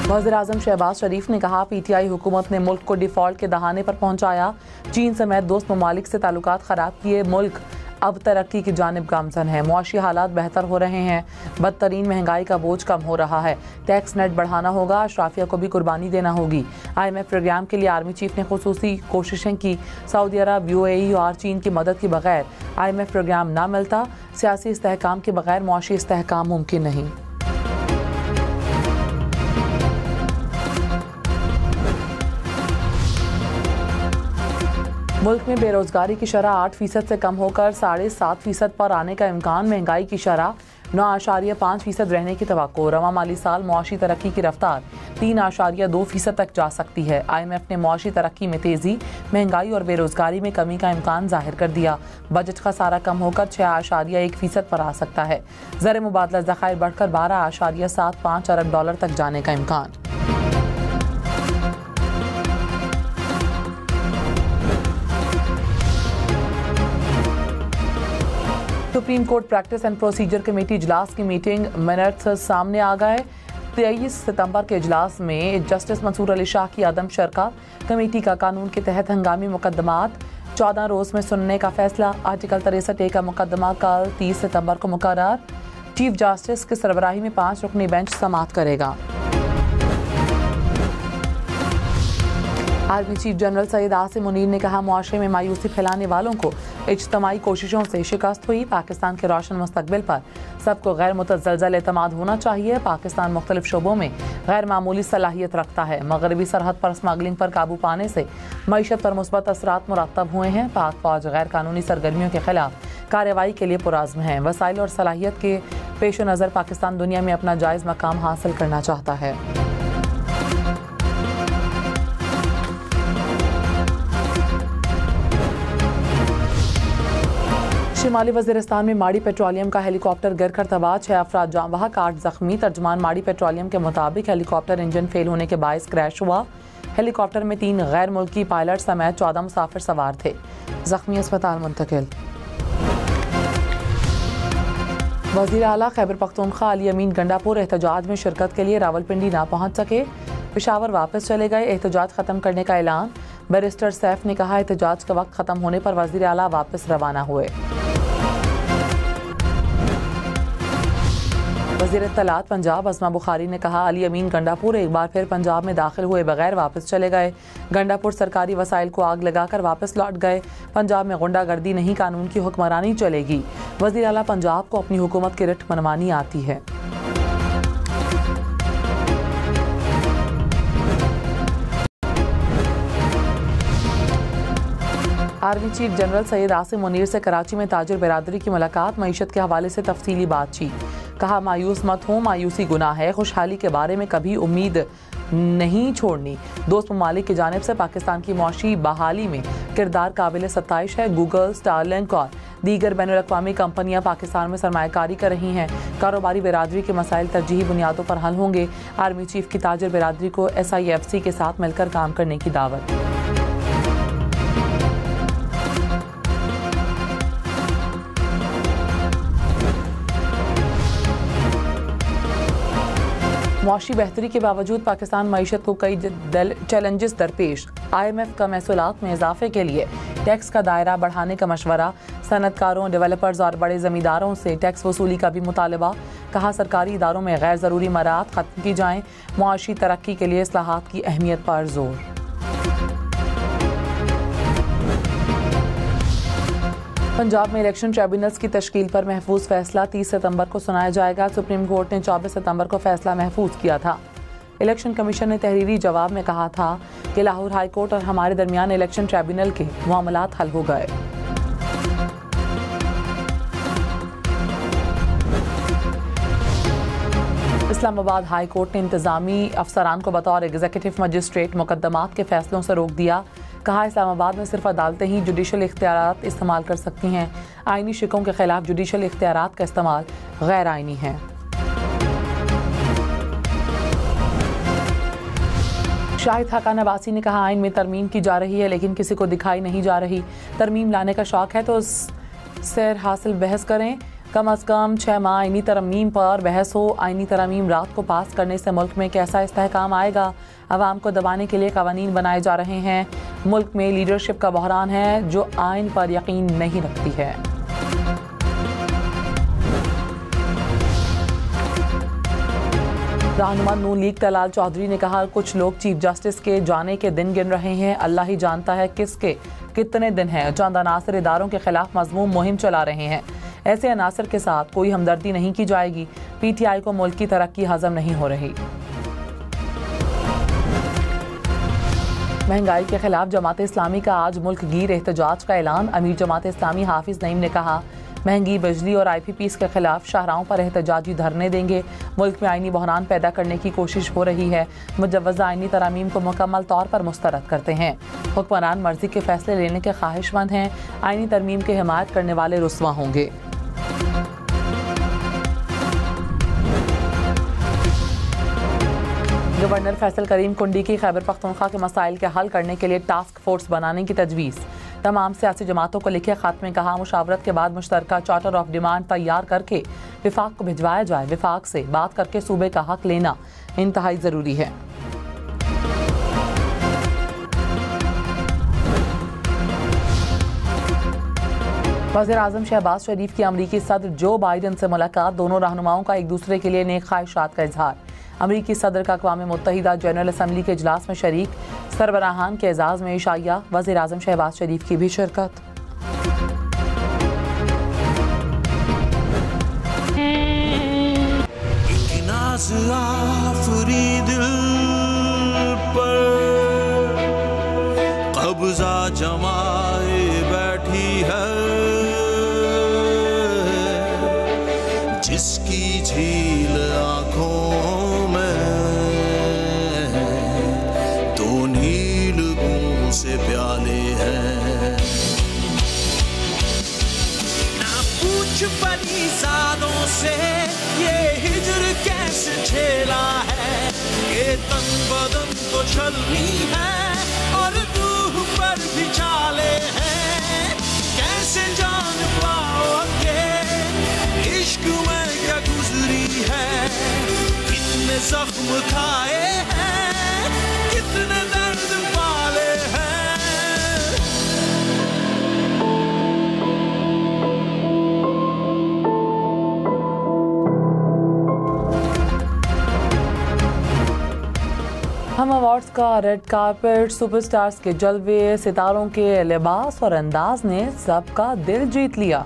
वज़ीर-ए-आज़म शहबाज शरीफ ने कहा, PTI हुकूमत ने मुल्क को डिफ़ॉल्ट के दहाने पर पहुंचाया। चीन समेत दोस्त ममालिक से ताल्लुकात ख़राब किए। मुल्क अब तरक्की की जानिब गामज़न है। मुआशी हालात बेहतर हो रहे हैं। बदतरीन महंगाई का बोझ कम हो रहा है। टैक्स नेट बढ़ाना होगा। अशराफिया को भी कुर्बानी देना होगी। IMF प्रोग्राम के लिए आर्मी चीफ ने खुसूसी कोशिशें की। सऊदी अरब, UAE और चीन की मदद के बगैर IMF प्रोग्राम ना मिलता। सियासी इस्तेहकाम के बगैर मुआशी इस्तेहकाम मुमकिन नहीं। मुल्क में बेरोजगारी की शरह 8% से कम होकर 7.5% पर आने का इम्कान। महंगाई की शरह 9.5% रहने की तवक्को। रवां माली साल मुआशी तरक्की की रफ्तार 3.2% तक जा सकती है। IMF ने मुआशी तरक्की में तेज़ी, महंगाई और बेरोजगारी में कमी का इम्कान जाहिर कर दिया। बजट का सारा कम होकर 6.1% पर आ सकता है। ज़र मुबादला ज़खायर बढ़कर 12.75 अरब डॉलर तक जाने का इम्कान। Supreme court practice and procedure committee इजलास की मीटिंग मिनट्स सामने आ गए। 23 सितंबर के इजलास में जस्टिस मंसूर अली शाह की अदम शिरकत। कमेटी का कानून के तहत हंगामी मुकदमात 14 रोज में सुनने का फैसला। आर्टिकल 63A का मुकदमा कल 30 सितंबर को मुकर्रर। चीफ जस्टिस की सरबराही में 5 रुकनी बेंच समाअत करेगा। Army chief general Syed Asim Munir ने कहा, मुआशरे में मायूसी फैलाने वालों को इज्तमाई कोशिशों से शिकस्त हुई। पाकिस्तान के रोशन मुस्तकबिल पर सबको गैर मुतज़लज़ल एतमाद होना चाहिए। पाकिस्तान मुख्तलिफ शोबों में गैर मामूली सलाहियत रखता है। मगरबी सरहद पर स्मगलिंग पर काबू पाने से मईशत पर मुस्बत असरात मुरतब हुए हैं। पाक फौज गैर कानूनी सरगर्मियों के खिलाफ कार्रवाई के लिए पुरज़्म है। वसाइल और सलाहियत के पेश नज़र पाकिस्तान दुनिया में अपना जायज़ मकाम हासिल करना चाहता है। शिमाली वज़ीरिस्तान में माड़ी पेट्रोलियम का हेलीकॉप्टर गिरकर तबाह। 6 अफराद जाँ बहक, 8 जख्मी। तर्जमान माड़ी पेट्रोलियम के मुताबिक हेलीकॉप्टर इंजन फेल होने के बायस क्रैश हुआ। हेलीकॉप्टर में 3 गैर मुल्की पायलट समेत 14 मुसाफिर सवार थे। जख्मी अस्पताल मुंतकिल। वज़ीर आला खैबर पख्तूनख्वा अली अमीन गंडापुर एहतजाज में शिरकत के लिए रावलपिंडी ना पहुंच सके। पेशावर वापस चले गए। एहतजाज ख़त्म करने का ऐलान। बैरिस्टर सैफ ने कहा, एहतजाज का वक्त ख़त्म होने पर वज़ीर आला वापस रवाना हुए। वज़ीर इत्तलात पंजाब अज़मा बुखारी ने कहा, अली अमीन गंडापुर एक बार फिर पंजाब में दाखिल हुए बगैर वापस चले गए। गंडापुर सरकारी वसाइल को आग लगाकर वापस लौट गए। पंजाब में गुंडागर्दी नहीं, कानून की हुक्मरानी चलेगी। वज़ीर आला पंजाब को अपनी हुकूमत की रिट मनवानी आती है। Army chief general Syed Asim Munir से कराची में ताजिर बिरादरी की मुलाकात। मईशत के हवाले से तफसीली बातचीत। कहा, मायूस मत हो, मायूसी गुनाह है। खुशहाली के बारे में कभी उम्मीद नहीं छोड़नी। दोस्त ममालिक की जानिब से पाकिस्तान की मुआशी बहाली में किरदार काबिल सत्ताइश है। गूगल, स्टारलिंक और दीगर बैनुल-अक़वामी कंपनियां पाकिस्तान में सरमायाकारी कर रही हैं। कारोबारी बिरादरी के मसाइल तरजीही बुनियादों पर हल होंगे। आर्मी चीफ की ताजिर बिरादरी को SIFC के साथ मिलकर काम करने की दावत। मुआशी बेहतरी के बावजूद पाकिस्तान मईशत को कई चैलेंजेस दरपेश। IMF का महसूलात में इजाफे के लिए टैक्स का दायरा बढ़ाने का मशवरा। सनतकारों, डेवलपर्स और बड़े ज़मींदारों से टैक्स वसूली का भी मुतालबा। कहा, सरकारी इदारों में गैर ज़रूरी मराहत ख़त्म की जाएँ। मुआशी तरक्की के लिए इस्लाहात की अहमियत पर जोर। पंजाब में इलेक्शन ट्रिब्यूनल्स की तश्कील पर महफूज फैसला 30 सितंबर को सुनाया जाएगा। सुप्रीम कोर्ट ने 24 सितंबर को फैसला महफूज किया था। इलेक्शन कमीशन ने तहरीरी जवाब में कहा था कि लाहौर हाई कोर्ट और हमारे दरमियान इलेक्शन ट्रिब्यूनल के मामलात हल हो गए। इस्लामाबाद हाई कोर्ट ने इंतजामी अफसरान को बतौर एग्जीक्यूटिव मजिस्ट्रेट मुकदमात के फैसलों से रोक दिया। कहा, इस्लामाबाद में सिर्फ अदालतें ही जुडिशल इख्तियारात इस्तेमाल कर सकती हैं। आइनी शिकों के खिलाफ जुडिशल इख्तियारात का इस्तेमाल गैर आइनी है। शाहिद हक़ान अब्बासी ने कहा, आइन में तरमीम की जा रही है लेकिन किसी को दिखाई नहीं जा रही। तरमीम लाने का शौक है तो सैर हासिल बहस करें। कम अज़ कम 6 माह आईनी तरमीम पर बहस हो। आईनी तरमीम रात को पास करने से मुल्क में कैसा इस्तेहकाम आएगा? अवाम को दबाने के लिए कवानीन बनाए जा रहे हैं। मुल्क में लीडरशिप का बहरान है जो आइन पर यकीन नहीं रखती है। रहनुमा नून लीग तलाल चौधरी ने कहा, कुछ लोग चीफ जस्टिस के जाने के दिन गिन रहे हैं। अल्लाह ही जानता है किसके कितने दिन हैं। चंद अनासर इदारों के खिलाफ मजमूम मुहिम चला रहे हैं। ऐसे अनासर के साथ कोई हमदर्दी नहीं की जाएगी। PTI को मुल्क की तरक्की हजम नहीं हो रही। महंगाई के खिलाफ जमात इस्लामी का आज मुल्क गिर एहतजाज का ऐलान। अमीर जमात इस्लामी हाफिज नईम ने कहा, महंगी बिजली और IPPs के खिलाफ शाहराहों पर एहतजाजी धरने देंगे। मुल्क में आईनी बहरान पैदा करने की कोशिश हो रही है। मुजव्वज़ा आईनी तरामीम को मुकम्मल तौर पर मुस्तरद करते हैं। हुक्मरान मर्जी के फैसले लेने के ख्वाहिशमंद हैं। आईनी तरमीम की हिमायत करने वाले रुस्वा होंगे। गवर्नर फैसल करीम कुंडी की खैबर पख्तूनख्वा के मसाइल के हल करने के लिए टास्क फोर्स बनाने की तजवीज़। तमाम सियासी जमातों को लिखे खत में कहा, मुशावरत के बाद मुश्तरका चार्टर ऑफ डिमांड तैयार करके विफाक को भिजवाया जाए। विफाक से बात करके सूबे का हक लेना इंतहाई ज़रूरी है। वज़ीर आज़म शहबाज शरीफ की अमरीकी सदर जो बाइडन से मुलाकात। दोनों रहनुमाओं का एक दूसरे के लिए नेक ख्वाहिशात का इजहार। अमरीकी सदर का अक़वाम मुत्तहिदा जनरल असम्बली के इजलास में शरीक। सरबराहान के एजाज़ में इशाइया। वज़ीर आज़म शहबाज शरीफ की भी शिरकत। कब्ज़ा जमाए बैठी है, जिसकी झील आँखों में दो नीलगों से प्याले हैं। ना पूछ परेशानों से ये हिजर कैसे झेला है, ये तन बदन तो छलनी है और रूह पर भी चाले हैं। कैसे जान पाओगे इश्क में क्या गुजरी है, कितने जख्म खाए हैं, कितने दर्द पाले हैं। हम अवार्ड्स का रेड कार्पेट, सुपरस्टार्स के जलवे, सितारों के लिबास और अंदाज ने सबका दिल जीत लिया।